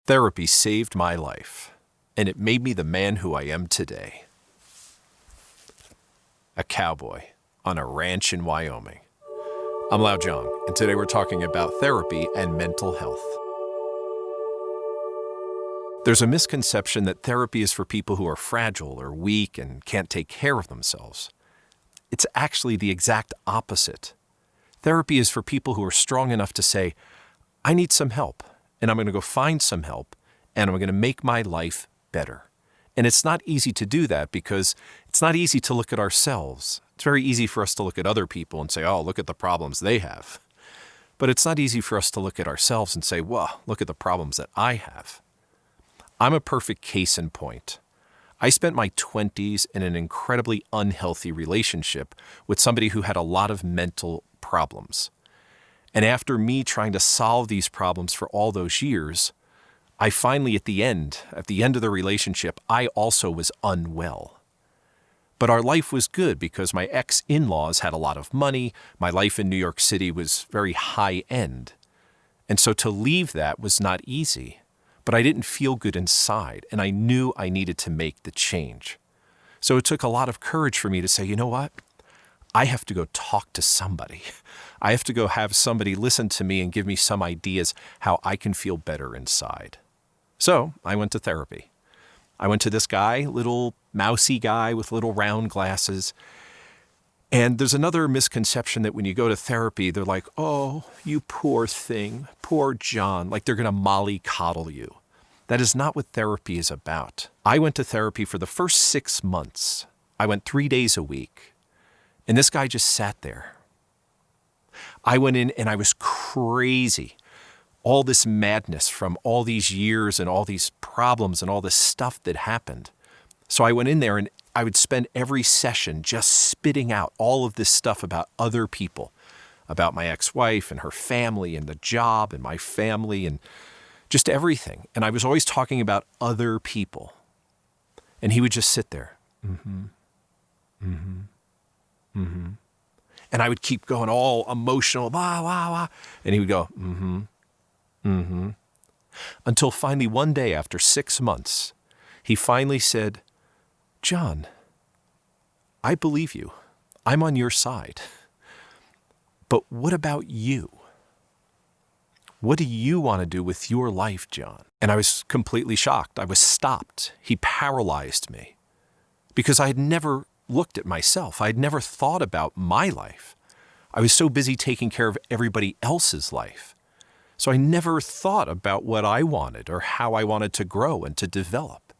Therapy saved my life, and it made me the man who I am today. A cowboy on a ranch in Wyoming. I'm Lao Zhang, and today we're talking about therapy and mental health. There's a misconception that therapy is for people who are fragile or weak and can't take care of themselves. It's actually the exact opposite. Therapy is for people who are strong enough to say, I need some help, and I'm going to go find some help, and I'm going to make my life better. And it's not easy to do that because it's not easy to look at ourselves. It's very easy for us to look at other people and say, oh, look at the problems they have. But it's not easy for us to look at ourselves and say, well, look at the problems that I have. I'm a perfect case in point. I spent my 20s in an incredibly unhealthy relationship with somebody who had a lot of mental problems. And after me trying to solve these problems for all those years, I finally, at the end of the relationship, I also was unwell. But our life was good because my ex-in-laws had a lot of money. My life in New York City was very high-end. And so to leave that was not easy. But I didn't feel good inside, and I knew I needed to make the change. So it took a lot of courage for me to say, you know what? I have to go talk to somebody. I have to go have somebody listen to me and give me some ideas how I can feel better inside. So I went to therapy. I went to this guy, little mousy guy with little round glasses. And there's another misconception that when you go to therapy, they're like, oh, you poor thing, poor John, like they're going to mollycoddle you. That is not what therapy is about. I went to therapy for the first 6 months. I went 3 days a week. And this guy just sat there. I went in and I was crazy. All this madness from all these years and all these problems and all this stuff that happened. So I went in there and I would spend every session just spitting out all of this stuff about other people, about my ex-wife and her family and the job and my family and just everything. And I was always talking about other people. And he would just sit there. And I would keep going all emotional, wah, wah, wah. And he would go, Until finally one day after 6 months, he finally said, John, I believe you. I'm on your side. But what about you? What do you want to do with your life, John? And I was completely shocked. I was stopped. He paralyzed me because I had never looked at myself. I had never thought about my life. I was so busy taking care of everybody else's life. So I never thought about what I wanted or how I wanted to grow and to develop.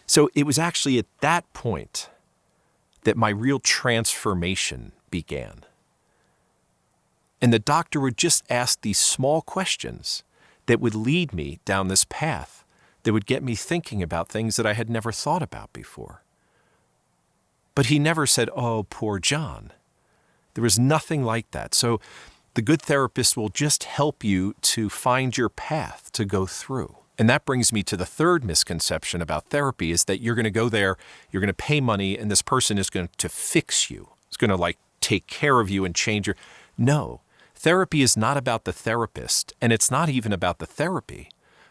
So it was actually at that point that my real transformation began. And the doctor would just ask these small questions that would lead me down this path, that would get me thinking about things that I had never thought about before. But he never said, oh, poor John. There was nothing like that. So the good therapist will just help you to find your path to go through. And that brings me to the third misconception about therapy is that you're going to go there, you're going to pay money, and this person is going to fix you. It's going to take care of you and change your... No, therapy is not about the therapist, and it's not even about the therapy.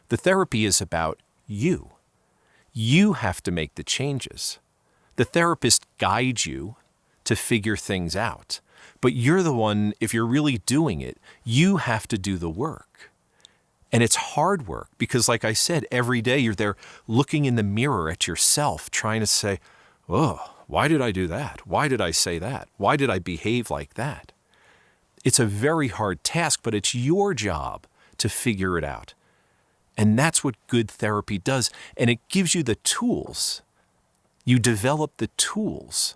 The therapy is about you. You have to make the changes. The therapist guides you to figure things out. But you're the one, if you're really doing it, you have to do the work. And it's hard work because, like I said, every day you're there looking in the mirror at yourself, trying to say, oh, why did I do that? Why did I say that? Why did I behave like that? It's a very hard task, but it's your job to figure it out. And that's what good therapy does. And it gives you the tools. You develop the tools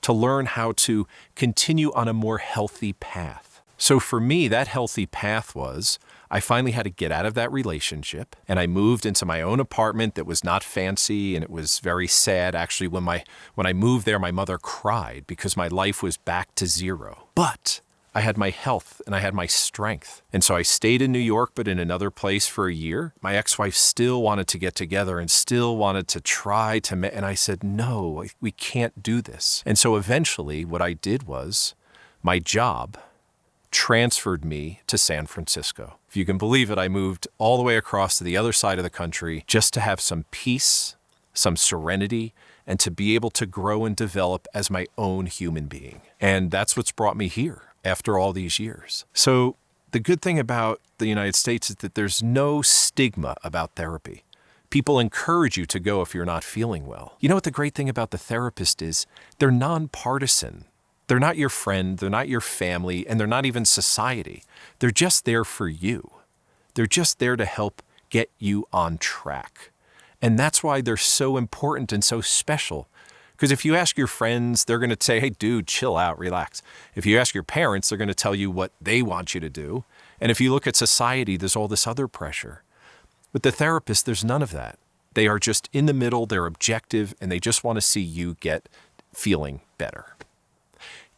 to learn how to continue on a more healthy path. So for me, that healthy path was I finally had to get out of that relationship, and I moved into my own apartment that was not fancy, and it was very sad. Actually, when I moved there, my mother cried because my life was back to zero. But I had my health and I had my strength. And so I stayed in New York, but in another place for a year. My ex-wife still wanted to get together and still wanted to try to, and I said, no, we can't do this. And so eventually what I did was my job transferred me to San Francisco. If you can believe it, I moved all the way across to the other side of the country just to have some peace, some serenity, and to be able to grow and develop as my own human being. And that's what's brought me here after all these years. So the good thing about the United States is that there's no stigma about therapy. People encourage you to go if you're not feeling well. You know what the great thing about the therapist is? They're nonpartisan. They're not your friend, they're not your family, and they're not even society. They're just there for you. They're just there to help get you on track. And that's why they're so important and so special. Because if you ask your friends, they're going to say, hey, dude, chill out, relax. If you ask your parents, they're going to tell you what they want you to do. And if you look at society, there's all this other pressure. With the therapist, there's none of that. They are just in the middle, they're objective, and they just want to see you get feeling better.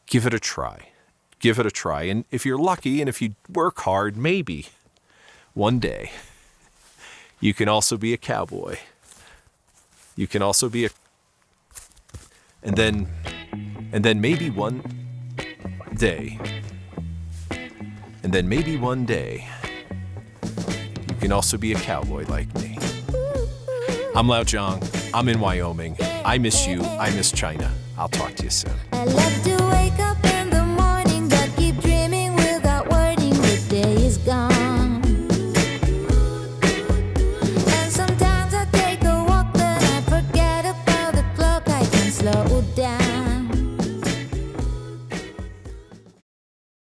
Give it a try. Give it a try. And if you're lucky and if you work hard, maybe one day you can also be a cowboy. You can also be and then maybe one day, you can also be a cowboy like me. I'm Lao Zhang. I'm in Wyoming. I miss you. I miss China. I'll talk to you soon.